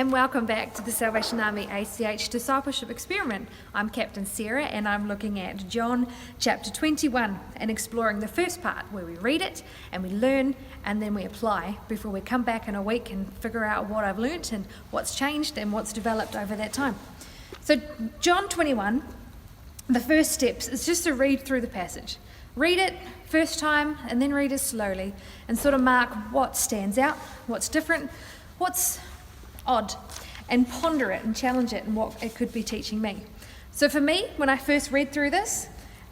and welcome back to the Salvation Army ACH Discipleship Experiment. I'm Captain Sarah and I'm looking at John chapter 21 and exploring the first part where we read it and we learn and then we apply before we come back in a week and figure out what I've learnt and what's changed and what's developed over that time. So John 21, the first steps is just to read through the passage. Read it first time and then read it slowly and sort of mark what stands out, what's different, what's odd, and ponder it and challenge it and what it could be teaching me. So for me, when I first read through this,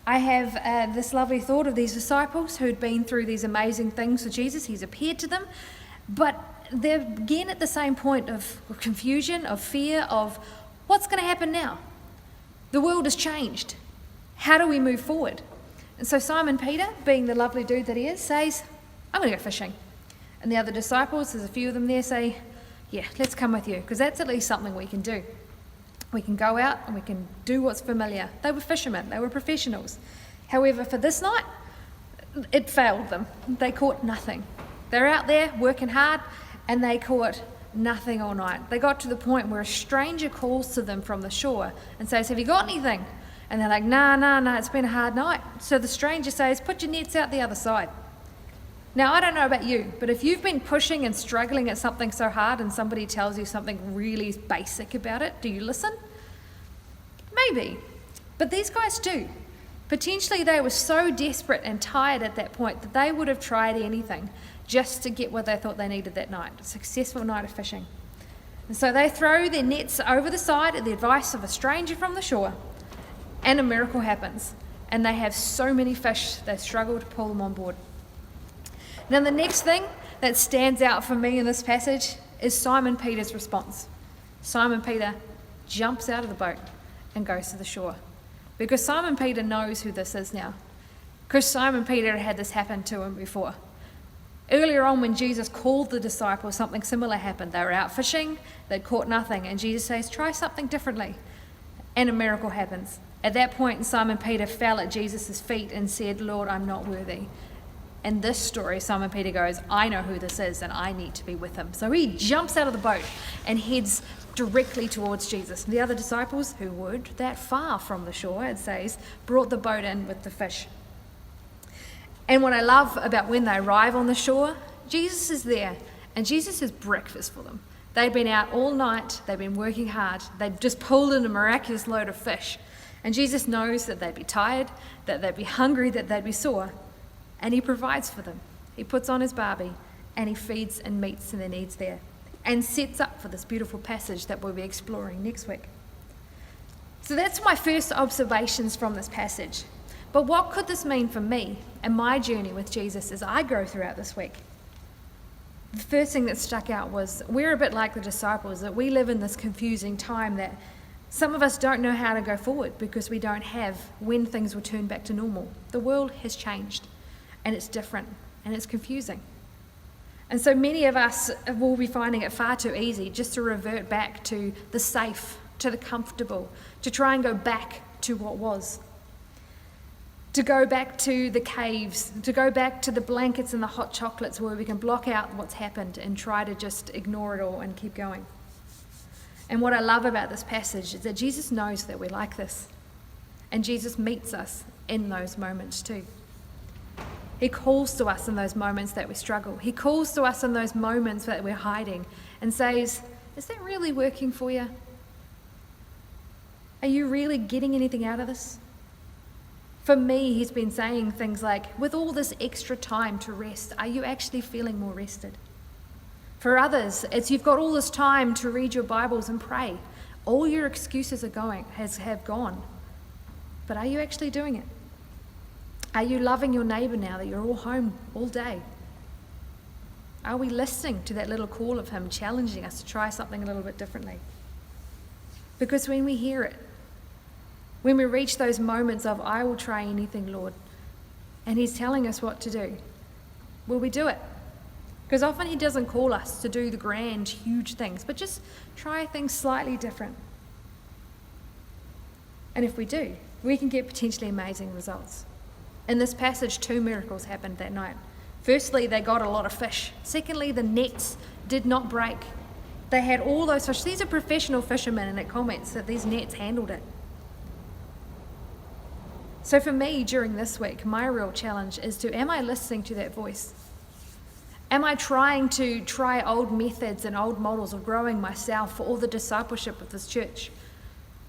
I have this lovely thought of these disciples who'd been through these amazing things with Jesus. He's appeared to them, but they're again at the same point of confusion, of fear, of what's going to happen now? The world has changed. How do we move forward? And so Simon Peter, being the lovely dude that he is, says, I'm going to go fishing. And the other disciples, there's a few of them there, say, yeah, let's come with you, because that's at least something we can do. We can go out and we can do what's familiar. They were fishermen, they were professionals. However, for this night, it failed them. They caught nothing. They're out there working hard and they caught nothing all night. They got to the point where a stranger calls to them from the shore and says, have you got anything? And they're like, nah, it's been a hard night. So the stranger says, put your nets out the other side. Now, I don't know about you, but if you've been pushing and struggling at something so hard and somebody tells you something really basic about it, do you listen? Maybe. But these guys do. Potentially they were so desperate and tired at that point that they would have tried anything just to get what they thought they needed that night, a successful night of fishing. And so they throw their nets over the side at the advice of a stranger from the shore, and a miracle happens. And they have so many fish, they struggle to pull them on board. Now the next thing that stands out for me in this passage is Simon Peter's response. Simon Peter jumps out of the boat and goes to the shore. Because Simon Peter knows who this is now. Because Simon Peter had this happen to him before. Earlier on when Jesus called the disciples, something similar happened. They were out fishing, they'd caught nothing, and Jesus says, try something differently. And a miracle happens. At that point, Simon Peter fell at Jesus' feet and said, Lord, I'm not worthy. In this story, Simon Peter goes, I know who this is and I need to be with him. So he jumps out of the boat and heads directly towards Jesus. The other disciples, who weren't that far from the shore, it says, brought the boat in with the fish. And what I love about when they arrive on the shore, Jesus is there and Jesus has breakfast for them. They've been out all night, they've been working hard, they've just pulled in a miraculous load of fish. And Jesus knows that they'd be tired, that they'd be hungry, that they'd be sore. And he provides for them. He puts on his barbie and he feeds and meets their needs there and sets up for this beautiful passage that we'll be exploring next week. So that's my first observations from this passage. But what could this mean for me and my journey with Jesus as I go throughout this week? The first thing that stuck out was we're a bit like the disciples, that we live in this confusing time that some of us don't know how to go forward because we don't have when things will turn back to normal. The world has changed. And it's different, and it's confusing. And so many of us will be finding it far too easy just to revert back to the safe, to the comfortable, to try and go back to what was. To go back to the caves, to go back to the blankets and the hot chocolates where we can block out what's happened and try to just ignore it all and keep going. And what I love about this passage is that Jesus knows that we're like this. And Jesus meets us in those moments too. He calls to us in those moments that we struggle. He calls to us in those moments that we're hiding and says, is that really working for you? Are you really getting anything out of this? For me, he's been saying things like, with all this extra time to rest, are you actually feeling more rested? For others, it's you've got all this time to read your Bibles and pray. All your excuses have gone. But are you actually doing it? Are you loving your neighbour now that you're all home all day? Are we listening to that little call of him challenging us to try something a little bit differently? Because when we hear it, when we reach those moments of, I will try anything, Lord, and he's telling us what to do, will we do it? Because often he doesn't call us to do the grand, huge things, but just try things slightly different. And if we do, we can get potentially amazing results. In this passage, 2 miracles happened that night. Firstly, they got a lot of fish. Secondly, the nets did not break. They had all those fish. These are professional fishermen, and it comments that these nets handled it. So for me, during this week, my real challenge is am I listening to that voice? Am I trying to try old methods and old models of growing myself for all the discipleship of this church,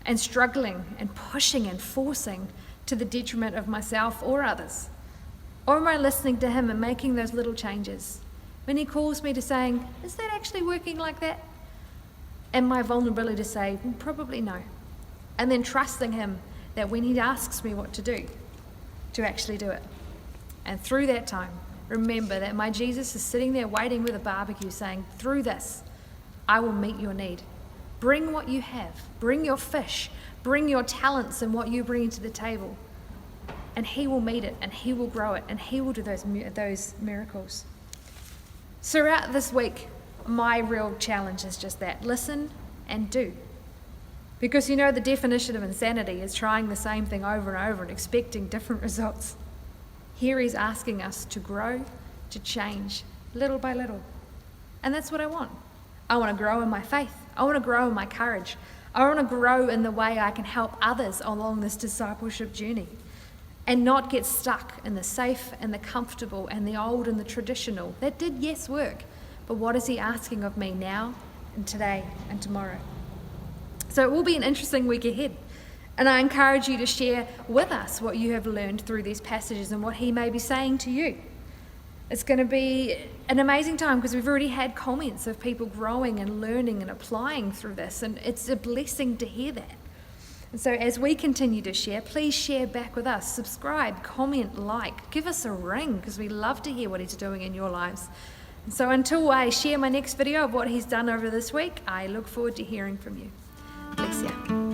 and struggling and pushing and forcing to the detriment of myself or others? Or am I listening to him and making those little changes? When he calls me to saying, is that actually working like that? And my vulnerability to say, probably no. And then trusting him that when he asks me what to do, to actually do it. And through that time, remember that my Jesus is sitting there waiting with a barbecue saying, through this, I will meet your need. Bring what you have. Bring your fish. Bring your talents and what you bring to the table. And he will meet it, and he will grow it, and he will do those miracles. So throughout this week, my real challenge is just that. Listen and do. Because the definition of insanity is trying the same thing over and over and expecting different results. Here he's asking us to grow, to change, little by little. And that's what I want. I want to grow in my faith. I want to grow in my courage. I want to grow in the way I can help others along this discipleship journey. And not get stuck in the safe and the comfortable and the old and the traditional. That did, yes, work. But what is he asking of me now and today and tomorrow? So it will be an interesting week ahead. And I encourage you to share with us what you have learned through these passages and what he may be saying to you. It's going to be an amazing time because we've already had comments of people growing and learning and applying through this. And it's a blessing to hear that. And so as we continue to share, please share back with us. Subscribe, comment, like, give us a ring because we love to hear what he's doing in your lives. And so until I share my next video of what he's done over this week, I look forward to hearing from you. Bless you.